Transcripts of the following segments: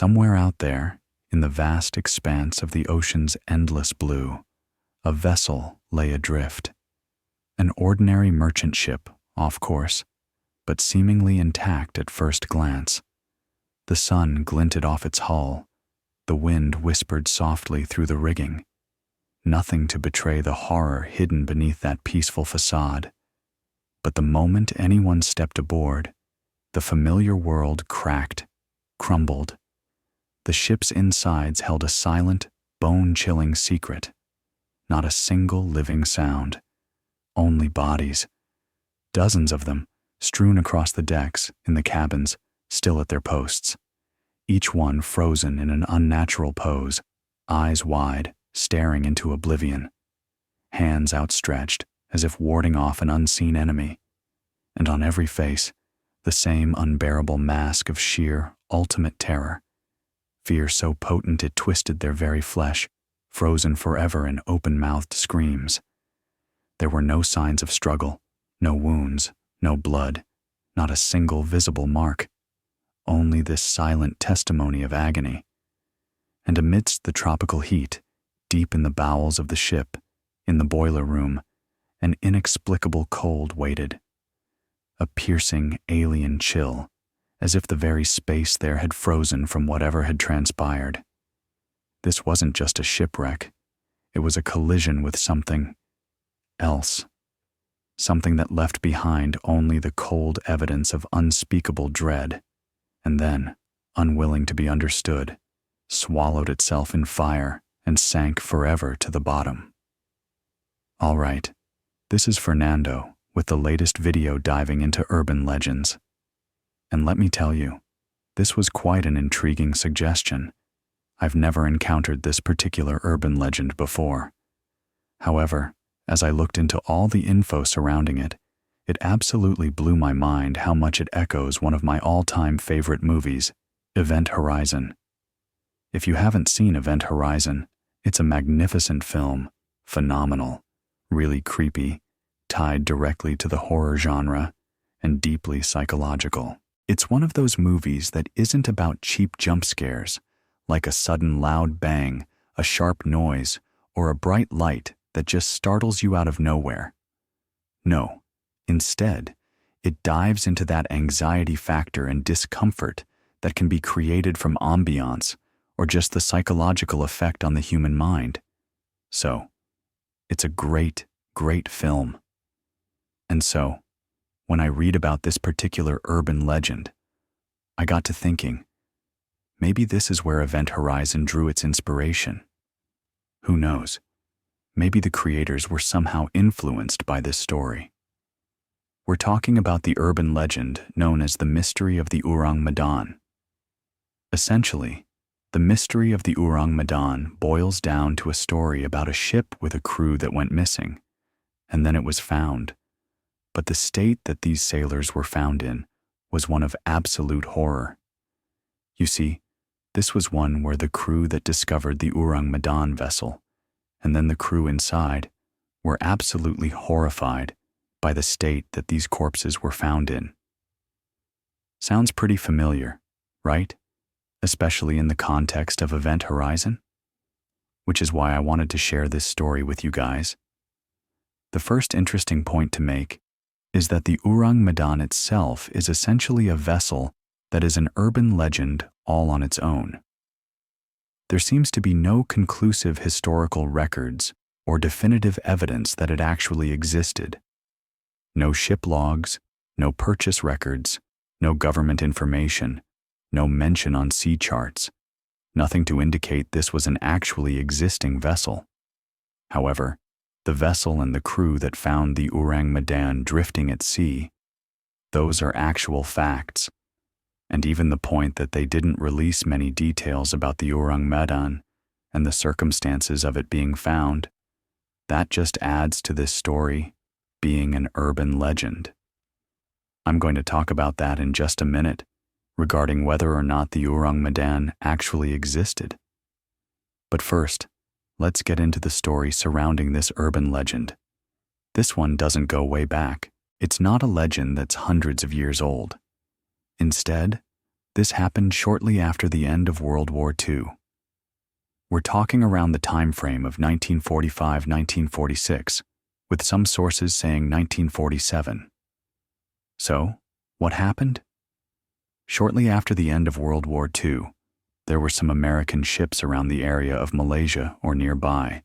Somewhere out there, in the vast expanse of the ocean's endless blue, a vessel lay adrift. An ordinary merchant ship, off course, but seemingly intact at first glance. The sun glinted off its hull. The wind whispered softly through the rigging. Nothing to betray the horror hidden beneath that peaceful facade. But the moment anyone stepped aboard, the familiar world cracked, crumbled. The ship's insides held a silent, bone-chilling secret. Not a single living sound. Only bodies. Dozens of them, strewn across the decks, in the cabins, still at their posts. Each one frozen in an unnatural pose, eyes wide, staring into oblivion. Hands outstretched, as if warding off an unseen enemy. And on every face, the same unbearable mask of sheer, ultimate terror. Fear so potent it twisted their very flesh, frozen forever in open-mouthed screams. There were no signs of struggle, no wounds, no blood, not a single visible mark. Only this silent testimony of agony. And amidst the tropical heat, deep in the bowels of the ship, in the boiler room, an inexplicable cold waited. A piercing, alien chill, as if the very space there had frozen from whatever had transpired. This wasn't just a shipwreck. It was a collision with something else. Something that left behind only the cold evidence of unspeakable dread, and then, unwilling to be understood, swallowed itself in fire and sank forever to the bottom. All right, this is Fernando with the latest video diving into urban legends. And let me tell you, this was quite an intriguing suggestion. I've never encountered this particular urban legend before. However, as I looked into all the info surrounding it, it absolutely blew my mind how much it echoes one of my all-time favorite movies, Event Horizon. If you haven't seen Event Horizon, it's a magnificent film, phenomenal, really creepy, tied directly to the horror genre, and deeply psychological. It's one of those movies that isn't about cheap jump scares, like a sudden loud bang, a sharp noise, or a bright light that just startles you out of nowhere. No, instead, it dives into that anxiety factor and discomfort that can be created from ambiance or just the psychological effect on the human mind. So, it's a great, great film. And so, when I read about this particular urban legend, I got to thinking, maybe this is where Event Horizon drew its inspiration. Who knows? Maybe the creators were somehow influenced by this story. We're talking about the urban legend known as the Mystery of the Ourang Medan. Essentially, the Mystery of the Ourang Medan boils down to a story about a ship with a crew that went missing, and then it was found. But the state that these sailors were found in was one of absolute horror. You see, this was one where the crew that discovered the Ourang Medan vessel, and then the crew inside, were absolutely horrified by the state that these corpses were found in. Sounds pretty familiar, right? Especially in the context of Event Horizon? Which is why I wanted to share this story with you guys. The first interesting point to make is that the Ourang Medan itself is essentially a vessel that is an urban legend all on its own. There seems to be no conclusive historical records or definitive evidence that it actually existed. No ship logs, no purchase records, no government information, no mention on sea charts, nothing to indicate this was an actually existing vessel. However, the vessel and the crew that found the Ourang Medan drifting at sea, those are actual facts. And even the point that they didn't release many details about the Ourang Medan and the circumstances of it being found, that just adds to this story being an urban legend. I'm going to talk about that in just a minute, regarding whether or not the Ourang Medan actually existed. But first, let's get into the story surrounding this urban legend. This one doesn't go way back. It's not a legend that's hundreds of years old. Instead, This happened shortly after the end of World War II. We're talking around the time frame of 1945-1946, with some sources saying 1947. So, what happened? Shortly after the end of World War II, there were some American ships around the area of Malaysia or nearby,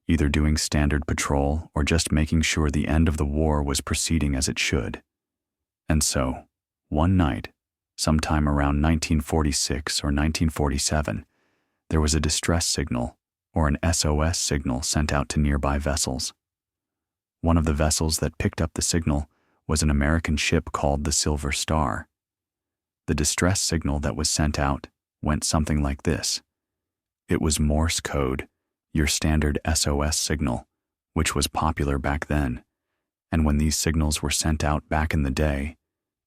either doing standard patrol or just making sure the end of the war was proceeding as it should. And so, one night, sometime around 1946 or 1947, there was a distress signal, or an SOS signal, sent out to nearby vessels. One of the vessels that picked up the signal was an American ship called the Silver Star. The distress signal that was sent out went something like this. It was Morse code, your standard SOS signal, which was popular back then. And when these signals were sent out back in the day,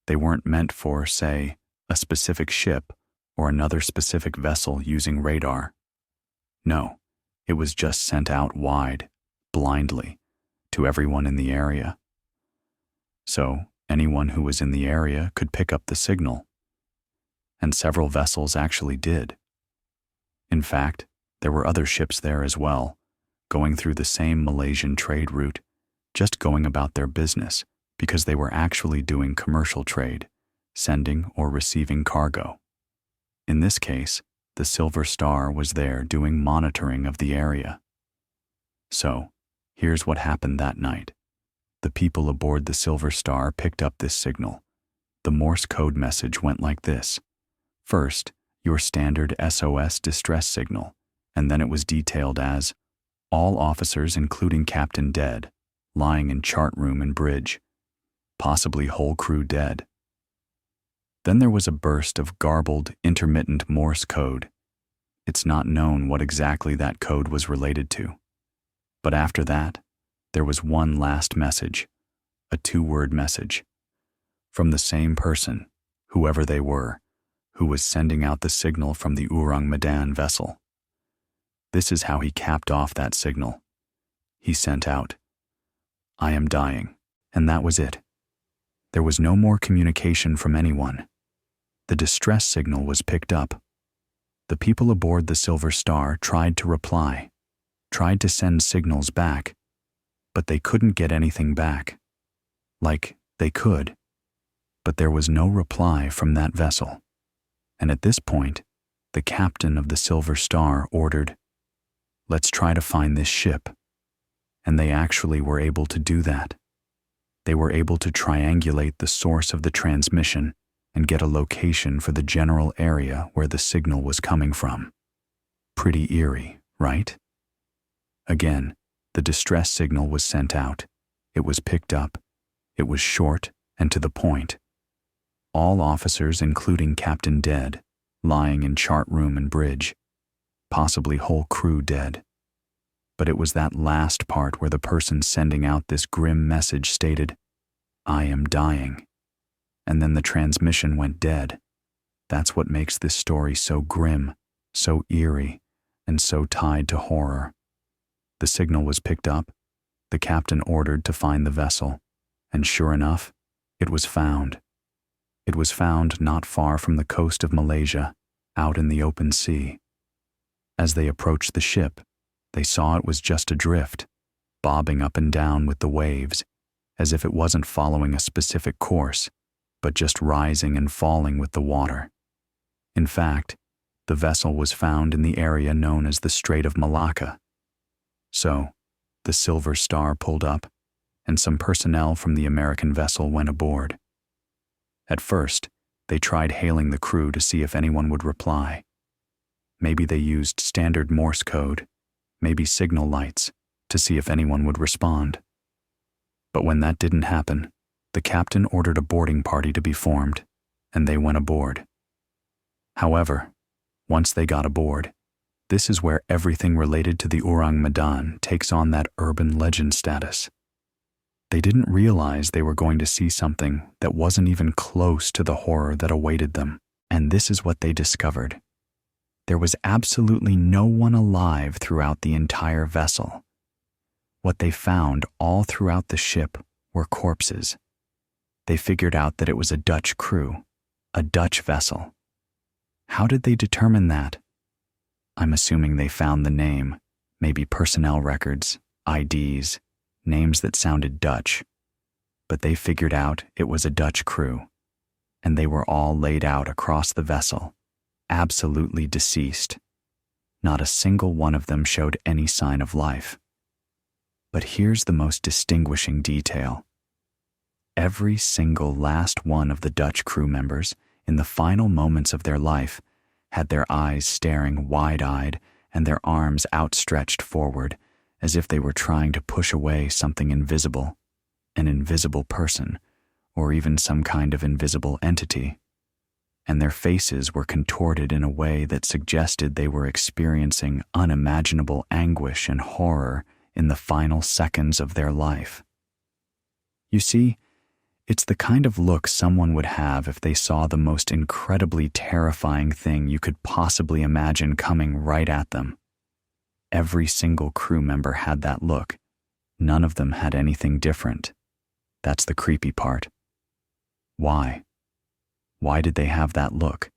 they weren't meant for, say, a specific ship or another specific vessel using radar. No, it was just sent out wide, blindly, to everyone in the area. So, anyone who was in the area could pick up the signal. And several vessels actually did. In fact, there were other ships there as well, going through the same Malaysian trade route, just going about their business because they were actually doing commercial trade, sending or receiving cargo. In this case, the Silver Star was there doing monitoring of the area. So, here's what happened that night. The people aboard the Silver Star picked up this signal. The Morse code message went like this. First, your standard SOS distress signal, and then it was detailed as, all officers including captain dead, lying in chart room and bridge, possibly whole crew dead. Then there was a burst of garbled, intermittent Morse code. It's not known what exactly that code was related to. But after that, there was one last message, a 2-word message, from the same person, whoever they were, who was sending out the signal from the Ourang Medan vessel. This is how he capped off that signal. He sent out, "I am dying," and that was it. There was no more communication from anyone. The distress signal was picked up. The people aboard the Silver Star tried to reply, tried to send signals back, but they couldn't get anything back. Like, they could, but there was no reply from that vessel. And at this point, the captain of the Silver Star ordered, "Let's try to find this ship." And they actually were able to do that. They were able to triangulate the source of the transmission and get a location for the general area where the signal was coming from. Pretty eerie, right? Again, the distress signal was sent out. It was picked up. It was short and to the point. All officers, including captain dead, lying in chart room and bridge, possibly whole crew dead. But it was that last part where the person sending out this grim message stated, "I am dying." And then the transmission went dead. That's what makes this story so grim, so eerie, and so tied to horror. The signal was picked up, the captain ordered to find the vessel, and sure enough, it was found. It was found not far from the coast of Malaysia, out in the open sea. As they approached the ship, they saw it was just adrift, bobbing up and down with the waves, as if it wasn't following a specific course, but just rising and falling with the water. In fact, the vessel was found in the area known as the Strait of Malacca. So, the Silver Star pulled up, and some personnel from the American vessel went aboard. At first, they tried hailing the crew to see if anyone would reply. Maybe they used standard Morse code, maybe signal lights, to see if anyone would respond. But when that didn't happen, the captain ordered a boarding party to be formed, and they went aboard. However, once they got aboard, this is where everything related to the Ourang Medan takes on that urban legend status. They didn't realize they were going to see something that wasn't even close to the horror that awaited them, and this is what they discovered. There was absolutely no one alive throughout the entire vessel. What they found all throughout the ship were corpses. They figured out that it was a Dutch crew, a Dutch vessel, How did they determine that? I'm assuming they found the name, maybe personnel records, IDs, names that sounded Dutch. But they figured out it was a Dutch crew, and they were all laid out across the vessel, absolutely deceased. Not a single one of them showed any sign of life. But here's the most distinguishing detail. Every single last one of the Dutch crew members, in the final moments of their life, had their eyes staring wide-eyed and their arms outstretched forward, as if they were trying to push away something invisible, an invisible person, or even some kind of invisible entity. And their faces were contorted in a way that suggested they were experiencing unimaginable anguish and horror in the final seconds of their life. You see, it's the kind of look someone would have if they saw the most incredibly terrifying thing you could possibly imagine coming right at them. Every single crew member had that look. None of them had anything different. That's the creepy part. Why? Why did they have that look?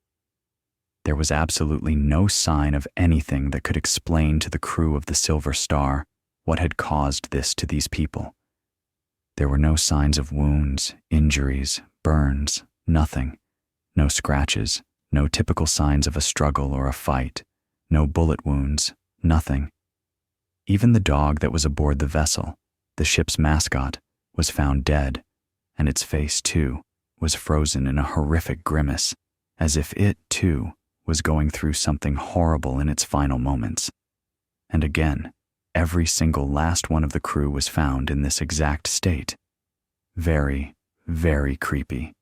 There was absolutely no sign of anything that could explain to the crew of the Silver Star what had caused this to these people. There were no signs of wounds, injuries, burns, nothing. No scratches, no typical signs of a struggle or a fight, no bullet wounds, nothing. Even the dog that was aboard the vessel, the ship's mascot, was found dead, and its face, too, was frozen in a horrific grimace, as if it, too, was going through something horrible in its final moments. And again, every single last one of the crew was found in this exact state. Very, very creepy.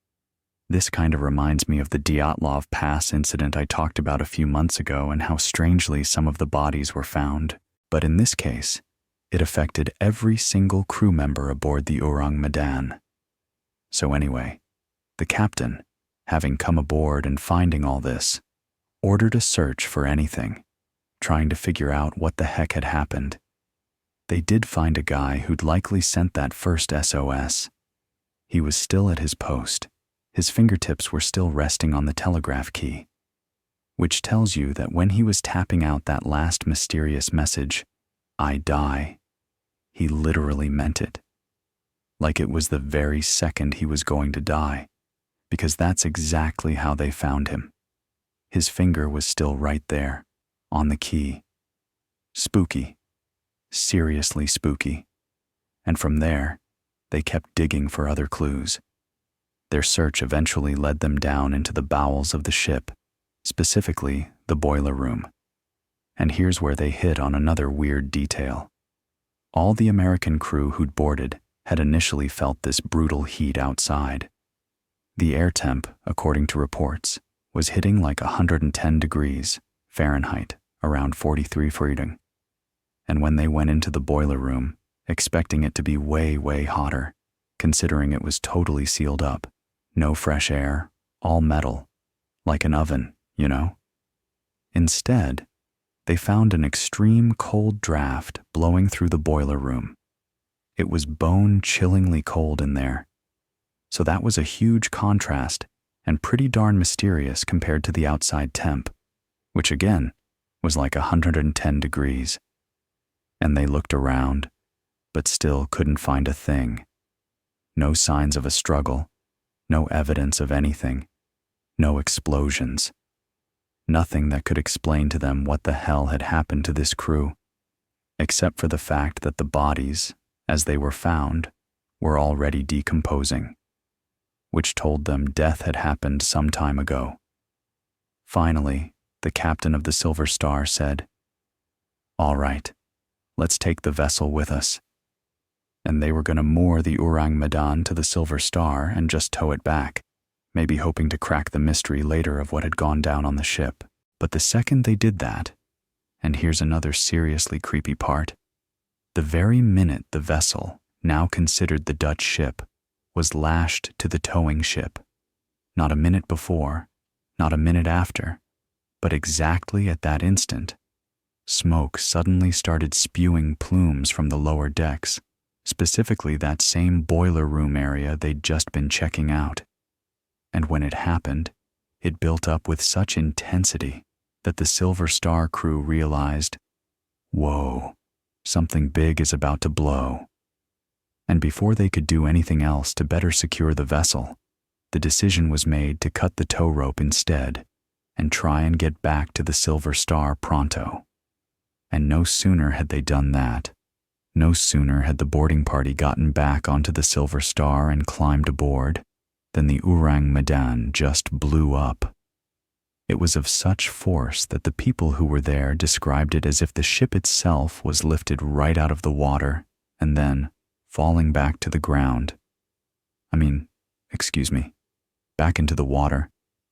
This kind of reminds me of the Dyatlov Pass incident I talked about a few months ago and how strangely some of the bodies were found. But in this case, it affected every single crew member aboard the Ourang Medan. So anyway, the captain, having come aboard and finding all this, ordered a search for anything, trying to figure out what the heck had happened. They did find a guy who'd likely sent that first SOS. He was still at his post. His fingertips were still resting on the telegraph key, which tells you that when he was tapping out that last mysterious message, "I die," he literally meant it. Like it was the very second he was going to die, because that's exactly how they found him. His finger was still right there, on the key. Spooky. Seriously spooky. And from there, they kept digging for other clues. Their search eventually led them down into the bowels of the ship, specifically the boiler room. And here's where they hit on another weird detail. All the American crew who'd boarded had initially felt this brutal heat outside. The air temp, according to reports, was hitting like 110 degrees Fahrenheit, around 43 Fahrenheit. And when they went into the boiler room, expecting it to be way, way hotter, considering it was totally sealed up, no fresh air, all metal, like an oven, you know? Instead, they found an extreme cold draft blowing through the boiler room. It was bone-chillingly cold in there. So that was a huge contrast and pretty darn mysterious compared to the outside temp, which again was like 110 degrees. And they looked around, but still couldn't find a thing. No signs of a struggle, no evidence of anything, no explosions. Nothing that could explain to them what the hell had happened to this crew, except for the fact that the bodies, as they were found, were already decomposing, which told them death had happened some time ago. Finally, the captain of the Silver Star said, "All right, let's take the vessel with us." And they were going to moor the Ourang Medan to the Silver Star and just tow it back, maybe hoping to crack the mystery later of what had gone down on the ship. But the second they did that, and here's another seriously creepy part, the very minute the vessel, now considered the Dutch ship, was lashed to the towing ship, not a minute before, not a minute after, but exactly at that instant, smoke suddenly started spewing plumes from the lower decks, specifically that same boiler room area they'd just been checking out. And when it happened, It built up with such intensity that the Silver Star crew realized, whoa, something big is about to blow. And before they could do anything else to better secure the vessel, the decision was made to cut the tow rope instead and try and get back to the Silver Star pronto. And no sooner had they done that, no sooner had the boarding party gotten back onto the Silver Star and climbed aboard, than the Ourang Medan just blew up. It was of such force that the people who were there described it as if the ship itself was lifted right out of the water and then, falling back to the ground, back into the water,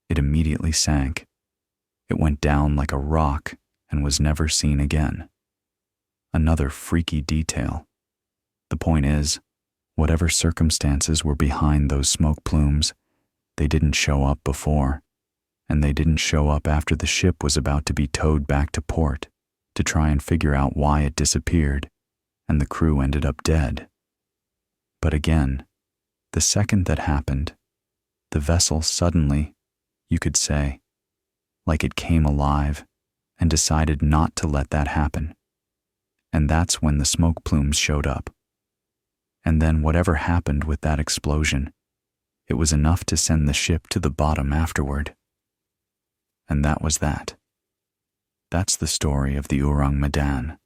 it immediately sank. It went down like a rock and was never seen again. Another freaky detail. The point is, whatever circumstances were behind those smoke plumes, they didn't show up before, and they didn't show up after the ship was about to be towed back to port to try and figure out why it disappeared, and the crew ended up dead. But again, the second that happened, the vessel suddenly, you could say, like it came alive and decided not to let that happen. And that's when the smoke plumes showed up. And then whatever happened with that explosion, it was enough to send the ship to the bottom afterward. And that was that. That's the story of the Ourang Medan.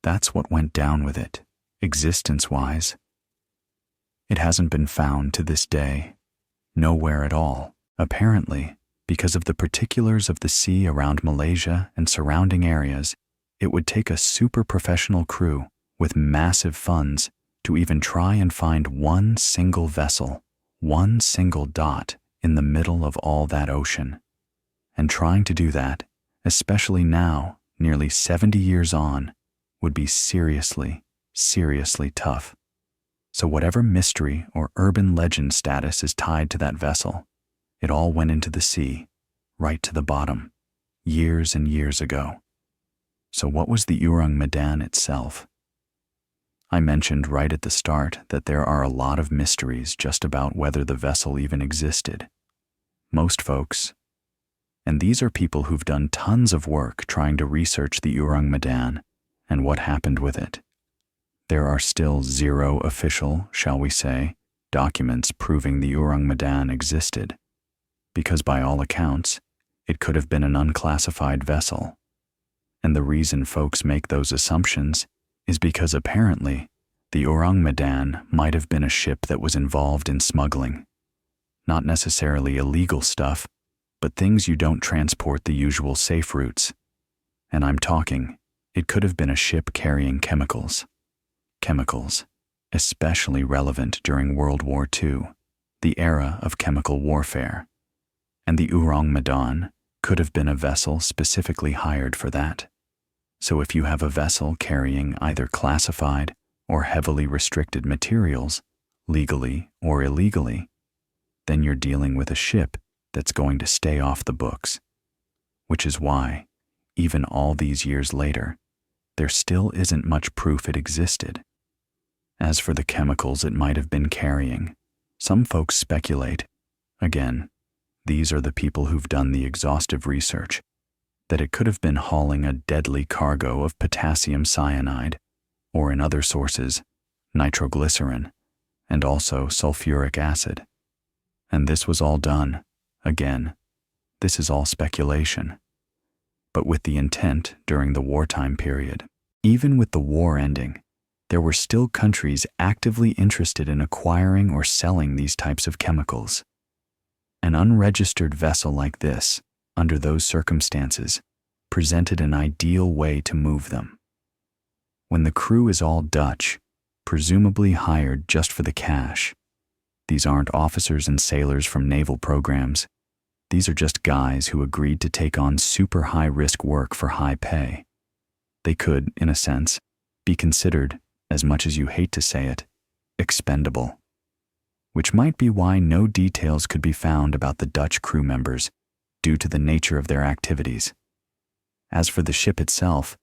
That's what went down with it, existence-wise. It hasn't been found to this day, nowhere at all, apparently, because of the particulars of the sea around Malaysia and surrounding areas. It would take a super professional crew with massive funds to even try and find one single vessel, one single dot in the middle of all that ocean. And trying to do that, especially now, nearly 70 years on, would be seriously, seriously tough. So whatever mystery or urban legend status is tied to that vessel, it all went into the sea, right to the bottom, years and years ago. So what was the Ourang Medan itself? I mentioned right at the start that there are a lot of mysteries just about whether the vessel even existed. Most folks, and these are people who've done tons of work trying to research the Ourang Medan and what happened with it. There are still zero official, shall we say, documents proving the Ourang Medan existed, because by all accounts, it could have been an unclassified vessel. And the reason folks make those assumptions is because apparently the Ourang Medan might have been a ship that was involved in smuggling. Not necessarily illegal stuff, but things you don't transport the usual safe routes. And I'm talking, it could have been a ship carrying chemicals. Chemicals, especially relevant during World War II, the era of chemical warfare. And the Ourang Medan could have been a vessel specifically hired for that. So if you have a vessel carrying either classified or heavily restricted materials, legally or illegally, then you're dealing with a ship that's going to stay off the books. Which is why, even all these years later, there still isn't much proof it existed. As for the chemicals it might have been carrying, some folks speculate, again, these are the people who've done the exhaustive research, that it could have been hauling a deadly cargo of potassium cyanide, or in other sources, nitroglycerin, and also sulfuric acid. And this was all done, again, this is all speculation, but with the intent during the wartime period. Even with the war ending, there were still countries actively interested in acquiring or selling these types of chemicals. An unregistered vessel like this, under those circumstances, presented an ideal way to move them. When the crew is all Dutch, presumably hired just for the cash, these aren't officers and sailors from naval programs. These are just guys who agreed to take on super high-risk work for high pay. They could, in a sense, be considered, as much as you hate to say it, expendable. Which might be why no details could be found about the Dutch crew members due to the nature of their activities. As for the ship itself,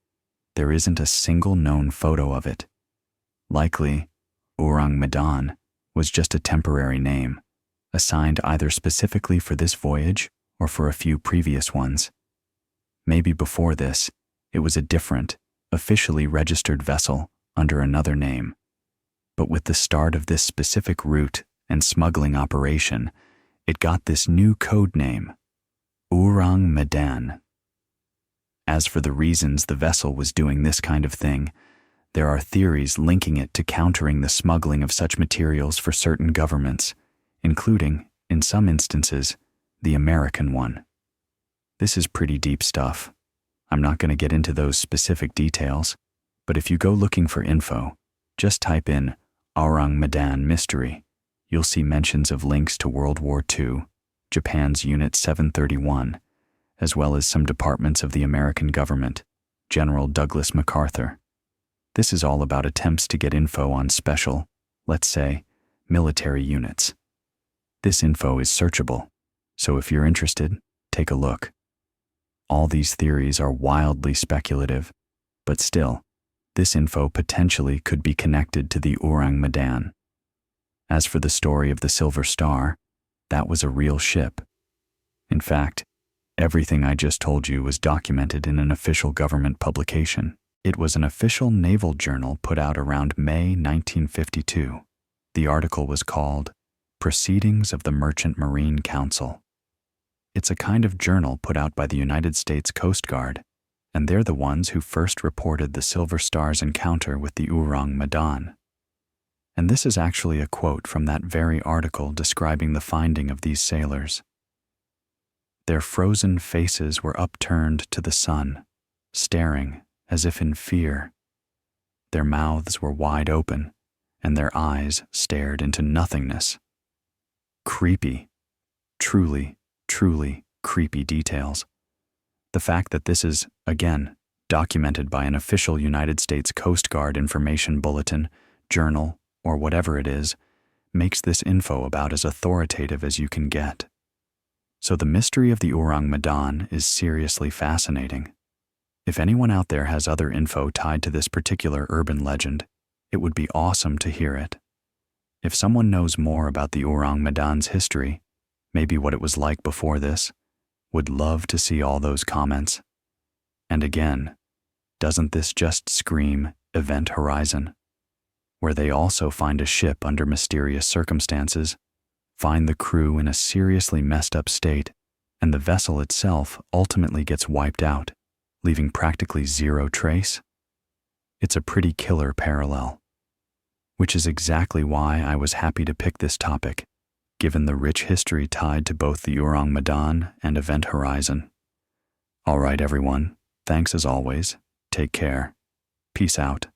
there isn't a single known photo of it. Likely, Ourang Medan was just a temporary name, assigned either specifically for this voyage or for a few previous ones. Maybe before this, it was a different, officially registered vessel under another name. But with the start of this specific route and smuggling operation, it got this new code name, Ourang Medan. As for the reasons the vessel was doing this kind of thing, there are theories linking it to countering the smuggling of such materials for certain governments, including, in some instances, the American one. This is pretty deep stuff. I'm not going to get into those specific details, but if you go looking for info, just type in Ourang Medan mystery. You'll see mentions of links to World War II, Japan's Unit 731, as well as some departments of the American government, General Douglas MacArthur. This is all about attempts to get info on special, let's say, military units. This info is searchable, so if you're interested, take a look. All these theories are wildly speculative, but still, this info potentially could be connected to the Ourang Medan. As for the story of the Silver Star, that was a real ship. In fact, everything I just told you was documented in an official government publication. It was an official naval journal put out around May 1952. The article was called Proceedings of the Merchant Marine Council. It's a kind of journal put out by the United States Coast Guard, and they're the ones who first reported the Silver Star's encounter with the Ourang Medan. And this is actually a quote from that very article describing the finding of these sailors. Their frozen faces were upturned to the sun, staring as if in fear. Their mouths were wide open, and their eyes stared into nothingness. Creepy. Truly, truly creepy details. The fact that this is, again, documented by an official United States Coast Guard information bulletin, journal, or whatever it is, makes this info about as authoritative as you can get. So the mystery of the Ourang Medan is seriously fascinating. If anyone out there has other info tied to this particular urban legend, it would be awesome to hear it. If someone knows more about the Ourang Medan's history, maybe what it was like before this, would love to see all those comments. And again, doesn't this just scream Event Horizon, where they also find a ship under mysterious circumstances, find the crew in a seriously messed up state, and the vessel itself ultimately gets wiped out, leaving practically zero trace? It's a pretty killer parallel, which is exactly why I was happy to pick this topic, given the rich history tied to both the Ourang Medan and Event Horizon. All right, everyone, thanks as always. Take care. Peace out.